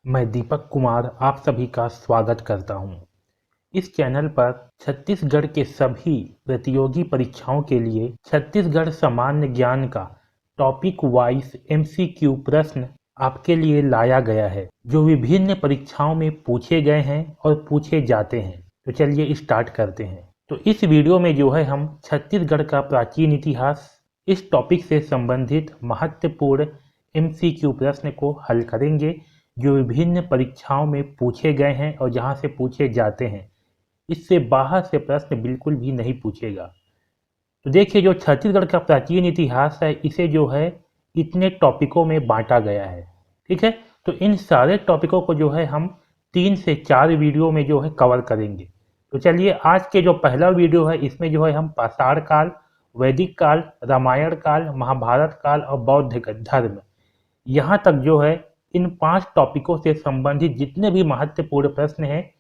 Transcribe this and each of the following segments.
मैं दीपक कुमार आप सभी का स्वागत करता हूं। इस चैनल पर छत्तीसगढ़ के सभी प्रतियोगी परीक्षाओं के लिए छत्तीसगढ़ सामान्य ज्ञान का टॉपिक वाइज एमसीक्यू प्रश्न आपके लिए लाया गया है, जो विभिन्न परीक्षाओं में पूछे गए हैं और पूछे जाते हैं। तो चलिए स्टार्ट करते हैं। तो इस वीडियो में जो है हम छत्तीसगढ़ का प्राचीन इतिहास इस टॉपिक से संबंधित महत्वपूर्ण एमसीक्यू प्रश्न को हल करेंगे, जो विभिन्न परीक्षाओं में पूछे गए हैं और जहां से पूछे जाते हैं। इससे बाहर से प्रश्न बिल्कुल भी नहीं पूछेगा। तो देखिए, जो छत्तीसगढ़ का प्राचीन इतिहास है, इसे जो है इतने टॉपिकों में बांटा गया है। ठीक है, तो इन सारे टॉपिकों को जो है हम 3 से 4 वीडियो में जो है कवर करेंगे। तो चलिए, आज के जो पहला वीडियो है, इसमें जो है हम पाषाण काल, वैदिक काल, रामायण काल, महाभारत काल और बौद्ध धर्म, यहाँ तक जो है इन 5 टॉपिकों से संबंधित जितने भी महत्वपूर्ण प्रश्न हैं,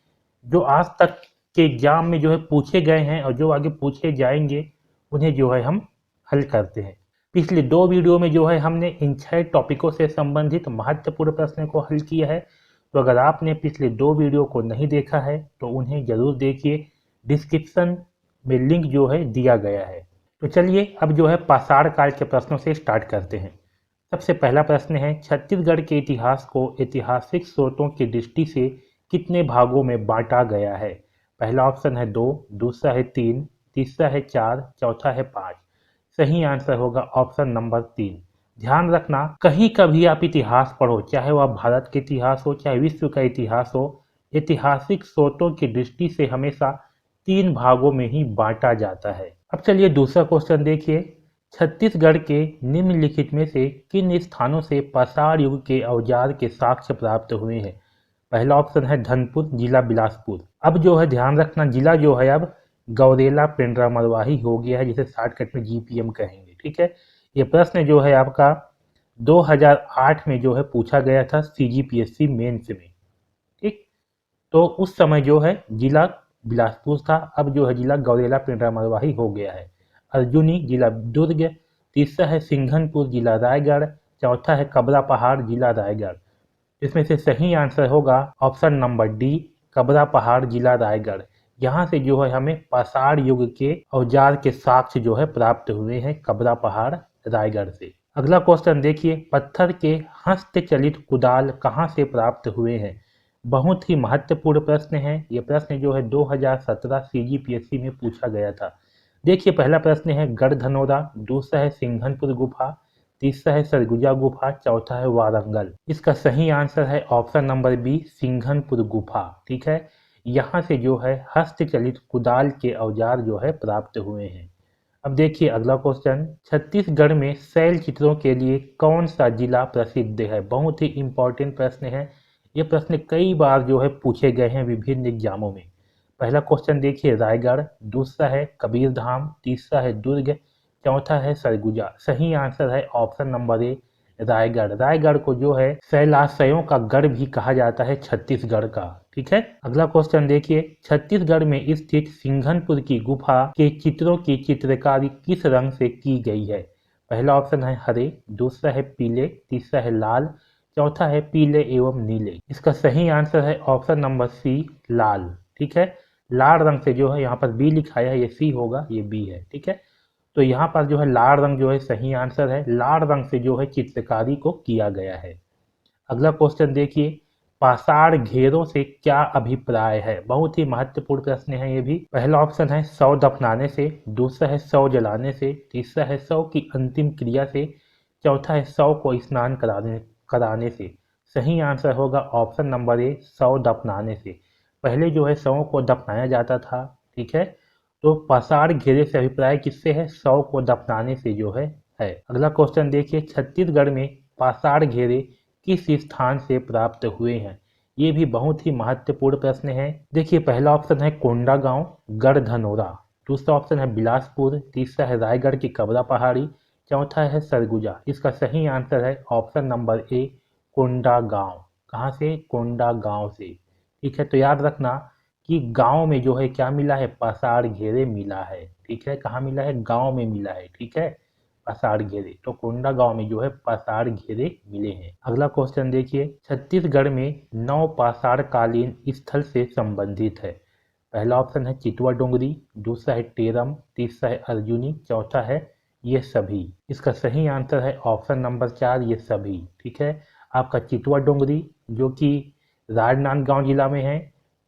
जो आज तक के एग्जाम में जो है पूछे गए हैं और जो आगे पूछे जाएंगे, उन्हें जो है हम हल करते हैं। पिछले 2 वीडियो में जो है हमने इन 6 टॉपिकों से संबंधित महत्वपूर्ण प्रश्न को हल किया है। तो अगर आपने पिछले 2 वीडियो को नहीं देखा है तो उन्हें जरूर देखिए, डिस्क्रिप्शन में लिंक जो है दिया गया है। तो चलिए, अब जो है पाषाण काल के प्रश्नों से स्टार्ट करते हैं। सबसे पहला प्रश्न है, छत्तीसगढ़ के इतिहास को ऐतिहासिक स्रोतों की दृष्टि से कितने भागों में बांटा गया है? पहला ऑप्शन है 2, दूसरा है 3, तीसरा है 4, चौथा है 5। सही आंसर होगा ऑप्शन नंबर 3। ध्यान रखना, कहीं का भी आप इतिहास पढ़ो, चाहे वह भारत के इतिहास हो चाहे विश्व का इतिहास हो, ऐतिहासिक स्रोतों की दृष्टि से हमेशा 3 भागों में ही बांटा जाता है। अब चलिए दूसरा क्वेश्चन देखिए, छत्तीसगढ़ के निम्नलिखित में से किन स्थानों से पाषाण युग के औजार के साक्ष्य प्राप्त हुए हैं? पहला ऑप्शन है धनपुर, जिला बिलासपुर। अब जो है ध्यान रखना, जिला जो है अब गौरेला पेंड्रा मरवाही हो गया है, जिसे शॉर्टकट में जीपीएम कहेंगे। ठीक है, ये प्रश्न जो है आपका 2008 में जो है पूछा गया था सीजीपीएससी मेंस में। ठीक, तो उस समय जो है जिला बिलासपुर था, अब जो है जिला गौरेला पेंड्रा मरवाही हो गया है। अर्जुनी जिला दुर्ग, तीसरा है सिंघनपुर जिला रायगढ़, चौथा है कबरा पहाड़ जिला रायगढ़। इसमें से सही आंसर होगा ऑप्शन नंबर डी, कबरा पहाड़ जिला रायगढ़। यहाँ से जो है हमें पाषाण युग के औजार के साक्ष्य जो है प्राप्त हुए हैं कबरा पहाड़ रायगढ़ से। अगला क्वेश्चन देखिए, पत्थर के हस्तचलित कुदाल कहाँ से प्राप्त हुए हैं? बहुत ही महत्वपूर्ण प्रश्न है। ये प्रश्न जो है 2017 सीजीपीएससी में पूछा गया था। देखिए, पहला प्रश्न है गढ़धनौरा, दूसरा है सिंघनपुर गुफा, तीसरा है सरगुजा गुफा, चौथा है वारंगल। इसका सही आंसर है ऑप्शन नंबर बी, सिंघनपुर गुफा। ठीक है, यहाँ से जो है हस्तचलित कुदाल के औजार जो है प्राप्त हुए हैं। अब देखिए अगला क्वेश्चन, छत्तीसगढ़ में शैल चित्रों के लिए कौन सा जिला प्रसिद्ध है? बहुत ही इंपॉर्टेंट प्रश्न है। ये प्रश्न कई बार जो है पूछे गए हैं विभिन्न एग्जामों में। पहला क्वेश्चन देखिए रायगढ़, दूसरा है कबीरधाम, तीसरा है दुर्ग, चौथा है सरगुजा। सही आंसर है option number A, Raigarh. Raigarh को जो है शैलाशयों का गढ़ भी कहा जाता है छत्तीसगढ़ का। ठीक है, अगला क्वेश्चन देखिए, छत्तीसगढ़ में स्थित सिंघनपुर की गुफा के चित्रों की चित्रकारी किस रंग से की गई है? पहला ऑप्शन है हरे, दूसरा है पीले, तीसरा है लाल, चौथा है पीले एवं नीले। इसका सही आंसर है ऑप्शन नंबर सी, लाल। ठीक है, लाल रंग से जो है यहाँ पर बी लिखा है, ये सी होगा, ये बी है। ठीक है, तो यहाँ पर जो है लाल रंग जो है सही आंसर है। लाल रंग से जो है चित्रकारी को किया गया है। अगला क्वेश्चन देखिए, पाषाण घेरों से क्या अभिप्राय है? बहुत ही महत्वपूर्ण प्रश्न है ये भी। पहला ऑप्शन है शव दफनाने से, दूसरा है शव जलाने से, तीसरा है शव की अंतिम क्रिया से, चौथा है शव को स्नान कराने से। सही आंसर होगा ऑप्शन नंबर ए, शव दफनाने से। पहले जो है शवों को दफनाया जाता था। ठीक है, तो पाषाण घेरे से अभिप्राय किससे है? शव को दफनाने से जो है। अगला क्वेश्चन देखिए, छत्तीसगढ़ में पाषाण घेरे किस स्थान से प्राप्त हुए हैं? ये भी बहुत ही महत्वपूर्ण प्रश्न है। देखिए, पहला ऑप्शन है कोंडागांव, गढ़धनौरा, दूसरा ऑप्शन है बिलासपुर, तीसरा है रायगढ़ की कबरा पहाड़ी, चौथा है सरगुजा। इसका सही आंसर है ऑप्शन नंबर ए, कोंडागांव। कहाँ से? कोंडागांव से। ठीक है, तो याद रखना कि गांव में जो है क्या मिला है? पाषाण घेरे मिला है। ठीक है, कहाँ मिला है? गांव में मिला है। ठीक है, पसाड़ घेरे, तो कोंडागांव में जो है पसाड़ घेरे मिले हैं। अगला क्वेश्चन देखिए, छत्तीसगढ़ में 9 पाषाण कालीन स्थल से संबंधित है। पहला ऑप्शन है चितवा डोंगरी, दूसरा है टेरम, तीसरा है अर्जुनी, चौथा है ये सभी। इसका सही आंसर है ऑप्शन नंबर 4 ये सभी। ठीक है, आपका चितवा डोंगरी जो कि राजनांदगांव जिला में है,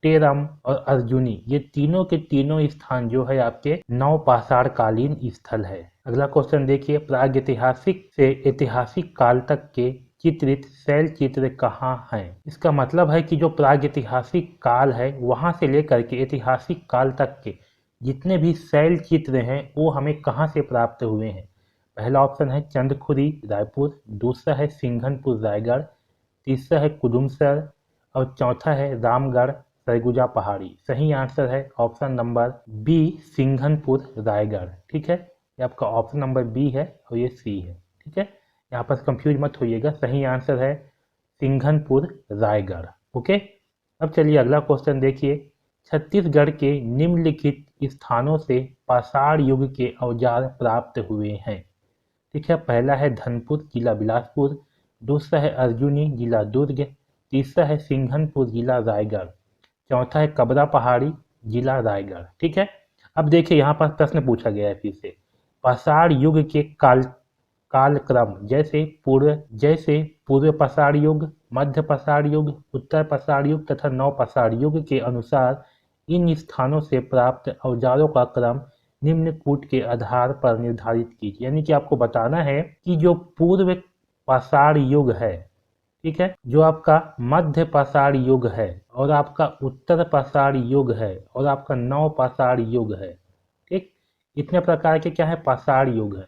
टेरम और अर्जुनी ये तीनों के तीनों स्थान जो है आपके 9 पाषाण कालीन स्थल है। अगला क्वेश्चन देखिए, प्रागैतिहासिक से ऐतिहासिक काल तक के चित्रित शैल चित्र कहाँ हैं। इसका मतलब है कि जो प्रागैतिहासिक काल है वहां से लेकर के ऐतिहासिक काल तक के जितने भी शैल चित्र हैं वो हमें कहाँ से प्राप्त हुए हैं। पहला ऑप्शन है चंदखुरी रायपुर, दूसरा है सिंघनपुर रायगढ़, तीसरा है कुदुमसर और चौथा है रामगढ़ सरगुजा पहाड़ी। सही आंसर है option number B Singhanpur Raigarh. ठीक है, ये आपका ऑप्शन नंबर बी है और ये सी है। ठीक है, यहाँ पर कंफ्यूज मत होइएगा, सही आंसर है सिंघनपुर रायगढ़। ओके, अब चलिए अगला क्वेश्चन देखिए, छत्तीसगढ़ के निम्नलिखित स्थानों से पाषाण युग के औजार प्राप्त हुए हैं। ठीक है, पहला है धनपुर जिला बिलासपुर, दूसरा है अर्जुनी जिला दुर्ग, तीसरा है सिंघनपुर जिला रायगढ़, चौथा है कबरा पहाड़ी जिला रायगढ़। ठीक है, अब देखिए यहाँ पर प्रश्न पूछा गया है फिर से, पाषाण युग के कालक्रम जैसे पूर्व पाषाण युग, मध्य पाषाण युग, उत्तर पाषाण युग तथा नव पाषाण युग के अनुसार इन स्थानों से प्राप्त औजारों का क्रम निम्न कूट के आधार पर निर्धारित कीजिए। यानी कि आपको बताना है कि जो पूर्व पाषाण युग है, ठीक है, जो आपका मध्य पाषाण युग है और आपका उत्तर पाषाण युग है और आपका नव पाषाण युग है। ठीक, इतने प्रकार के क्या है पाषाण युग है।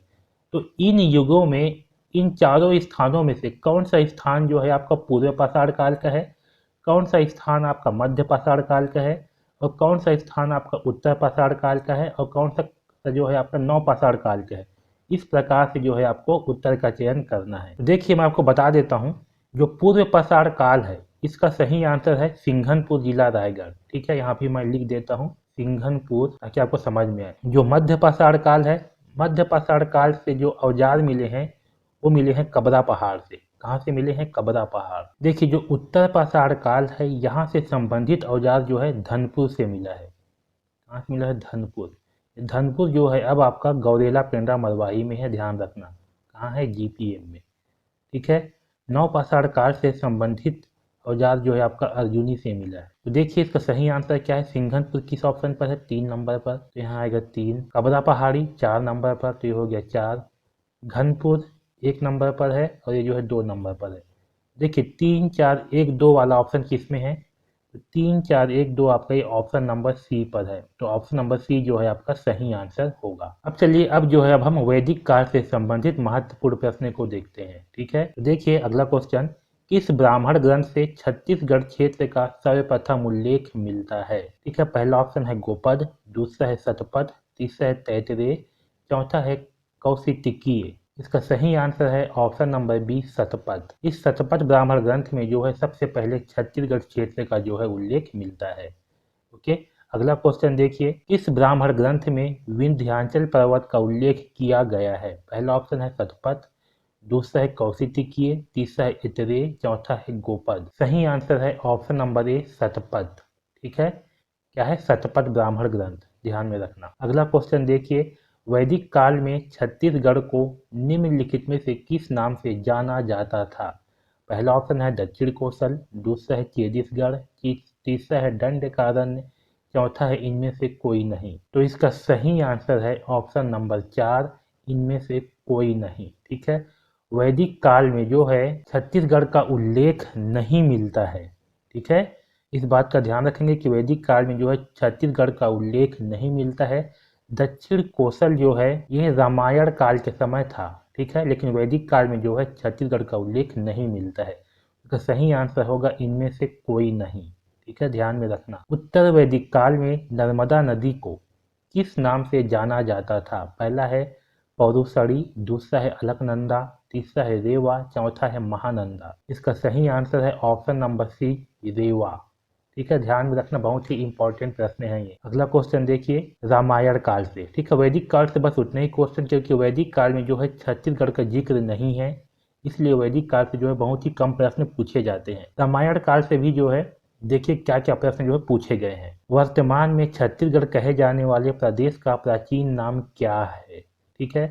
तो इन युगों में इन चारों स्थानों में से कौन सा स्थान जो है आपका पूर्व पाषाण काल का है, कौन सा स्थान आपका मध्य पाषाण काल का है और कौन सा स्थान आपका उत्तर पाषाण काल का है और कौन सा जो है आपका नव पाषाण काल का है। इस प्रकार से जो है आपको उत्तर का चयन करना है। देखिए मैं आपको बता देता हूँ, जो पूर्व पाषाण काल है इसका सही आंसर है सिंघनपुर जिला रायगढ़। ठीक है, यहाँ भी मैं लिख देता हूँ सिंघनपुर ताकि आपको समझ में आए। जो मध्य पाषाण काल है, मध्य पाषाण काल से जो औजार मिले हैं वो मिले हैं कबरा पहाड़ से। कहाँ से मिले हैं, कबरा पहाड़। देखिए जो उत्तर पाषाण काल है यहाँ से संबंधित औजार जो है धनपुर से मिला है। कहाँ से मिला है, धनपुर। धनपुर जो है अब आपका गौरेला पेंड्रा मरवाही में है, ध्यान रखना। कहाँ है, जीपीएम में। ठीक है, नव पाषाण काल से संबंधित औजार जो है आपका अर्जुनी से मिला है। तो देखिए इसका सही आंसर क्या है, सिंघनपुर किस ऑप्शन पर है, 3 नंबर पर, तो यहाँ आएगा 3। कबरा पहाड़ी 4 नंबर पर, तो ये हो गया 4। घनपुर 1 नंबर पर है और ये जो है 2 नंबर पर है। देखिए 3 4 1 2 वाला ऑप्शन किस में है, तो 3 4 1 2 आपका ये ऑप्शन नंबर सी पर है। तो ऑप्शन नंबर सी जो है आपका सही आंसर होगा। अब चलिए अब हम वैदिक काल से संबंधित महत्वपूर्ण प्रश्न को देखते हैं। ठीक है, तो देखिए अगला क्वेश्चन, किस ब्राह्मण ग्रंथ से छत्तीसगढ़ क्षेत्र का सर्वप्रथम उल्लेख मिलता है। ठीक है, पहला ऑप्शन है गोपद, दूसरा है शतपथ, तीसरा है तैतरेय, चौथा है कौशितिकीय। इसका सही आंसर है ऑप्शन नंबर बी शतपथ। इस शतपथ ब्राह्मण ग्रंथ में जो है सबसे पहले छत्तीसगढ़ क्षेत्र का जो है उल्लेख मिलता है। ओके, अगला क्वेश्चन देखिए, इस ब्राह्मण ग्रंथ में विंध्याचल पर्वत का उल्लेख किया गया है। पहला ऑप्शन है शतपथ, दूसरा है कौशितिकीय, तीसरा है इतरेय, चौथा है गोपद। सही आंसर है ऑप्शन नंबर ए शतपथ। ठीक है, क्या है, शतपथ ब्राह्मण ग्रंथ, ध्यान में रखना। अगला क्वेश्चन देखिए, वैदिक काल में छत्तीसगढ़ को निम्नलिखित में से किस नाम से जाना जाता था। पहला ऑप्शन है दक्षिण कोसल, दूसरा है चेदिसगढ़, तीसरा है दंडकारण्य, चौथा है इनमें से कोई नहीं। तो इसका सही आंसर है ऑप्शन नंबर 4, इनमें से कोई नहीं। ठीक है, वैदिक काल में जो है छत्तीसगढ़ का उल्लेख नहीं मिलता है। ठीक है, इस बात का ध्यान रखेंगे कि वैदिक काल में जो है छत्तीसगढ़ का उल्लेख नहीं मिलता है। दक्षिण कोसल जो है ये रामायण काल के समय था। ठीक है, लेकिन वैदिक काल में जो है छत्तीसगढ़ का उल्लेख नहीं मिलता है। इसका सही आंसर होगा इनमें से कोई नहीं। ठीक है, ध्यान में रखना। उत्तर वैदिक काल में नर्मदा नदी को किस नाम से जाना जाता था। पहला है पौरुषणी, दूसरा है अलकनंदा, तीसरा है रेवा, चौथा है महानंदा। इसका सही आंसर है ऑप्शन नंबर सी रेवा। ठीक है, ध्यान में रखना, बहुत ही इंपॉर्टेंट प्रश्न है ये। अगला क्वेश्चन देखिए, रामायण काल से। ठीक है, वैदिक काल से बस उतने ही क्वेश्चन, क्योंकि वैदिक काल में जो है छत्तीसगढ़ का जिक्र नहीं है, इसलिए वैदिक काल से जो है बहुत ही कम प्रश्न पूछे जाते हैं। रामायण काल से भी जो है देखिए क्या क्या प्रश्न जो है पूछे गए हैं। वर्तमान में छत्तीसगढ़ कहे जाने वाले प्रदेश का प्राचीन नाम क्या है? ठीक है,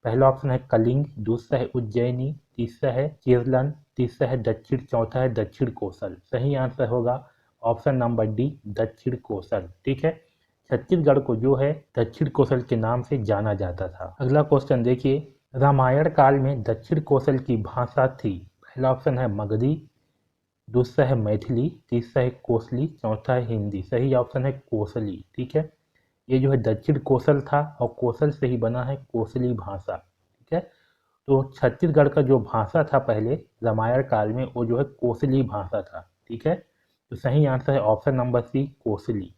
पहला ऑप्शन है कलिंग, दूसरा है उज्जैनी, तीसरा है केरलन, तीसरा है दक्षिण, चौथा है दक्षिण कोसल। सही आंसर होगा ऑप्शन नंबर डी, दक्षिण कोसल। ठीक है, छत्तीसगढ़ को जो है दक्षिण कोसल के नाम से जाना जाता था। अगला क्वेश्चन देखिए, रामायण काल में दक्षिण कोसल की भाषा थी। पहला ऑप्शन है मगधी, दूसरा है मैथिली, तीसरा है कोसली, चौथा है हिंदी। सही ऑप्शन है कोसली। ठीक है, ये जो है दक्षिण कोसल था और कोसल से ही बना है कोसली भाषा। ठीक है, तो छत्तीसगढ़ का जो भाषा था पहले रामायण काल में, वो जो है कोसली भाषा था। ठीक है, तो सही आंसर है ऑप्शन नंबर सी, कोसली।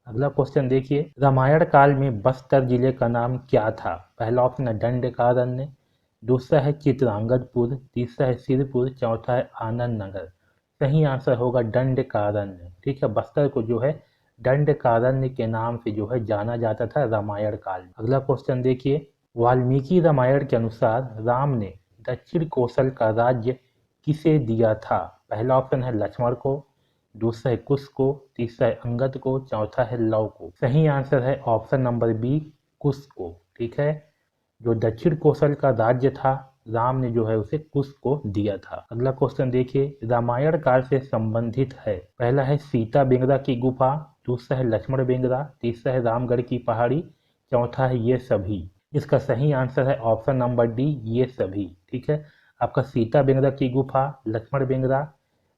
अगला क्वेश्चन देखिए, रामायण काल में बस्तर जिले का नाम क्या था? पहला ऑप्शन है दंडकारण्य, दूसरा है चित्रांगदपुर, तीसरा है सिरपुर, चौथा है आनंद नगर। सही आंसर होगा दंडकारण्य। ठीक है, बस्तर को जो है दंडकारण्य के नाम से जो है जाना जाता था रामायण काल में। अगला क्वेश्चन देखिए, वाल्मीकि रामायण के अनुसार राम ने दक्षिण कोसल का राज्य किसे दिया था? पहला ऑप्शन है लक्ष्मण को, दूसरा है कुश को, तीसरा है अंगद को, चौथा है लव को। सही आंसर है ऑप्शन नंबर बी, कुश को। ठीक है, जो दक्षिण कोसल का राज्य था राम ने जो है उसे कुश को दिया था। अगला क्वेश्चन देखिए, रामायण काल से संबंधित है। पहला है सीता बेंगरा की गुफा, दूसरा है लक्ष्मण बेंगरा, तीसरा है रामगढ़ की पहाड़ी, चौथा है ये सभी। इसका सही आंसर है ऑप्शन नंबर डी, ये सभी। ठीक है, आपका सीता बेंगरा की गुफा, लक्ष्मण बेंगरा,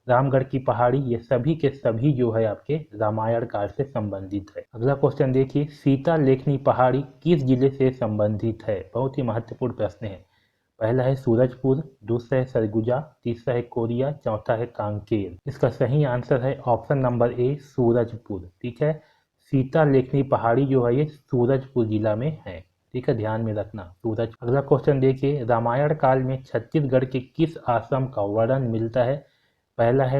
रामगढ़ की पहाड़ी, ये सभी के सभी जो है आपके रामायण काल से संबंधित है। अगला क्वेश्चन देखिए, सीता लेखनी पहाड़ी किस जिले से संबंधित है? बहुत ही महत्वपूर्ण प्रश्न है। पहला है सूरजपुर, दूसरा है सरगुजा, तीसरा है कोरिया, चौथा है कांकेर। इसका सही आंसर है ऑप्शन नंबर ए, सूरजपुर। ठीक है, सीता लेखनी पहाड़ी जो है ये सूरजपुर जिला में है। ठीक है, ध्यान में रखना सूरज। अगला क्वेश्चन देखिए, रामायण काल में छत्तीसगढ़ के किस आश्रम का वर्णन मिलता है? पहला है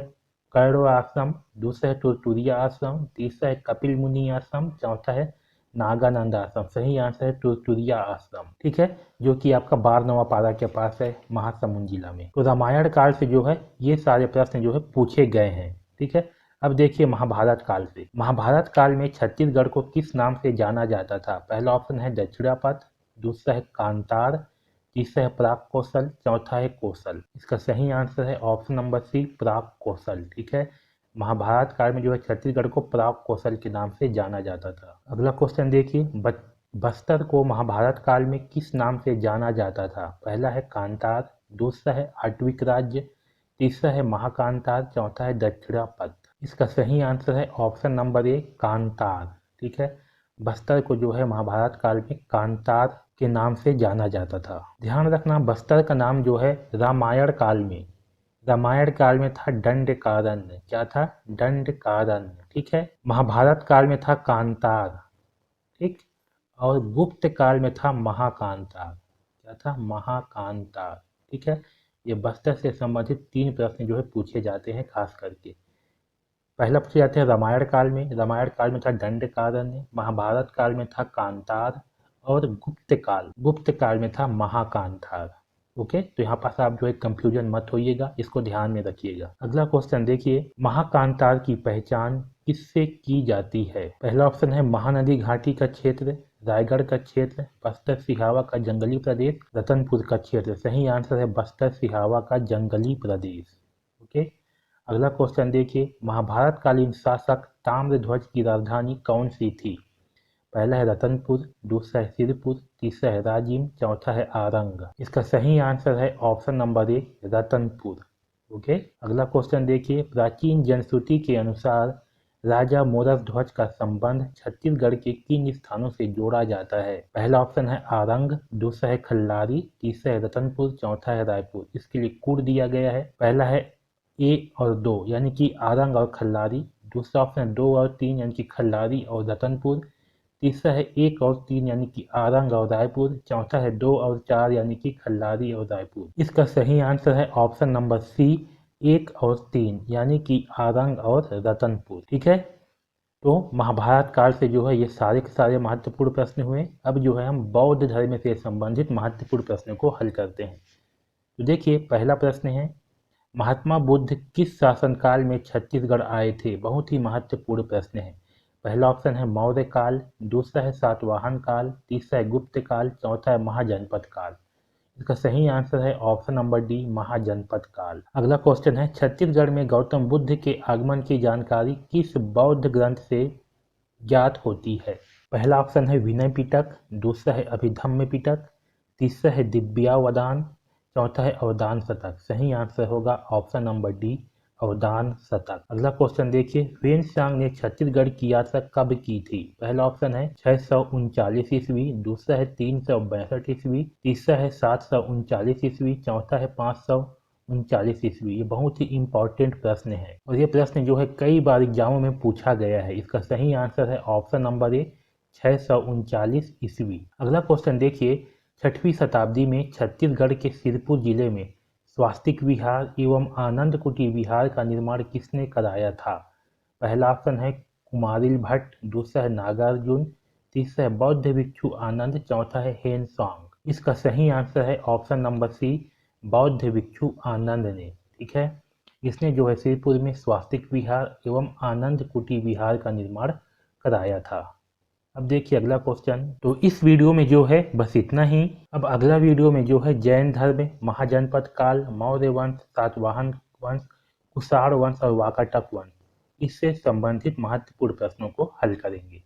कण्व आश्रम, दूसरा है तुरतुरिया आश्रम, तीसरा है कपिल मुनि आश्रम, चौथा है नागानंद आश्रम। सही आंसर है तुरतुरिया आश्रम। ठीक है, जो कि आपका बारनवा पारा के पास है, महासमुंद जिला में। तो रामायण काल से जो है ये सारे प्रश्न जो है पूछे गए हैं। ठीक है, अब देखिए महाभारत काल से। महाभारत काल में छत्तीसगढ़ को किस नाम से जाना जाता था? पहला ऑप्शन है दक्षिणापथ, दूसरा है कांतार, तीसरा है प्राक कौशल, चौथा है कौशल। इसका सही आंसर है ऑप्शन नंबर सी, प्राक कौशल। ठीक है, महाभारत काल में जो है छत्तीसगढ़ को प्राक कौशल के नाम से जाना जाता था। अगला क्वेश्चन देखिए, बस्तर को महाभारत काल में किस नाम से जाना जाता था? पहला है कांतार, दूसरा है आट्विक राज्य, तीसरा है महाकांतार, चौथा है दक्षिणापथ। इसका सही आंसर है ऑप्शन नंबर ए, कांतार। ठीक है, बस्तर को जो है महाभारत काल में कांतार के नाम से जाना जाता था। ध्यान रखना, बस्तर का नाम जो है रामायण काल में था दंडकारण्य। क्या था? दंडकारण्य। ठीक है, महाभारत काल में था कांतार। ठीक, और गुप्त काल में था महाकांतार। क्या था? महाकांतार। ठीक है, ये बस्तर से संबंधित 3 प्रश्न जो है पूछे जाते हैं खास करके। पहला पूछे जाते हैं रामायण काल में था दंडकारण्य, महाभारत काल में था कांतार, और गुप्त काल में था महाकांतार। ओके, तो यहाँ पास आप जो है कंफ्यूजन मत होइएगा, इसको ध्यान में रखिएगा। अगला क्वेश्चन देखिए, महाकांतार की पहचान किससे की जाती है? पहला ऑप्शन है महानदी घाटी का क्षेत्र, रायगढ़ का क्षेत्र, बस्तर सिहावा का जंगली प्रदेश, रतनपुर का क्षेत्र। सही आंसर है बस्तर सिहावा का जंगली प्रदेश। ओके, अगला क्वेश्चन देखिए, महाभारत कालीन शासक ताम्रध्वज की राजधानी कौन सी थी? पहला है रतनपुर, दूसरा है सिरपुर, तीसरा है राजिम, चौथा है आरंग। इसका सही आंसर है option number A, Ratanpur. Okay, अगला क्वेश्चन देखिए, प्राचीन जनश्रुति के अनुसार राजा मोरध्वज का संबंध छत्तीसगढ़ के किन स्थानों से जोड़ा जाता है? पहला ऑप्शन है आरंग, दूसरा है खल्लारी, तीसरा है रतनपुर, चौथा है रायपुर। इसके लिए कोड दिया गया है। पहला है ए और 2 यानी कि आरंग और खल्लारी, दूसरा ऑप्शन है 2 और 3 यानी कि खल्लारी और रतनपुर, तीसरा है 1 और 3 यानी कि आरंग और रायपुर, चौथा है 2 और 4 यानी कि खल्लारी और रायपुर। इसका सही आंसर है ऑप्शन नंबर सी, 1 और 3 यानी कि आरंग और रतनपुर। ठीक है, तो महाभारत काल से जो है ये सारे के सारे महत्वपूर्ण प्रश्न हुए। अब जो है हम बौद्ध धर्म से संबंधित महत्वपूर्ण प्रश्नों को हल करते हैं। तो देखिए, पहला प्रश्न है, महात्मा बुद्ध किस शासनकाल में छत्तीसगढ़ आए थे? बहुत ही महत्वपूर्ण प्रश्न है। पहला ऑप्शन है मौर्य काल, दूसरा है सातवाहन काल, तीसरा है गुप्त काल, चौथा है महाजनपद काल। इसका सही आंसर है ऑप्शन नंबर डी, महाजनपद काल। अगला क्वेश्चन है, छत्तीसगढ़ में गौतम बुद्ध के आगमन की जानकारी किस बौद्ध ग्रंथ से ज्ञात होती है? पहला ऑप्शन है विनय पिटक, दूसरा है अभिधम्म पिटक, तीसरा है दिव्यावदान, चौथा है अवदान शतक। सही आंसर होगा ऑप्शन नंबर डी, अवदान शतक। अगला क्वेश्चन देखिए, ह्वेन-त्सांग ने छत्तीसगढ़ की यात्रा कब की थी? पहला ऑप्शन है 639 ईस्वी, दूसरा है 362 ईस्वी, तीसरा है 739 ईस्वी, चौथा है 539 ईस्वी। ये बहुत ही इंपॉर्टेंट प्रश्न है और ये प्रश्न जो है कई बार एग्जामों में पूछा गया है। इसका सही आंसर है ऑप्शन नंबर ए, 639 ईस्वी। अगला क्वेश्चन देखिए, 6वीं शताब्दी में छत्तीसगढ़ के सिरपुर जिले में स्वास्तिक विहार एवं आनंद कुटी विहार का निर्माण किसने कराया था? पहला ऑप्शन है कुमारिल भट्ट, दूसरा है नागार्जुन, तीसरा है बौद्ध भिक्षु आनंद, चौथा है हेन सांग। इसका सही आंसर है ऑप्शन नंबर सी, बौद्ध भिक्षु आनंद ने। ठीक है, इसने जो है सिरपुर में स्वास्तिक विहार एवं आनंद कुटी विहार का निर्माण कराया था। अब देखिए अगला क्वेश्चन। तो इस वीडियो में जो है बस इतना ही। अब अगला वीडियो में जो है जैन धर्म, महाजनपद काल, मौर्य वंश, सातवाहन वंश, कुषाण वंश और वाकाटक वंश, इससे संबंधित महत्वपूर्ण प्रश्नों को हल करेंगे।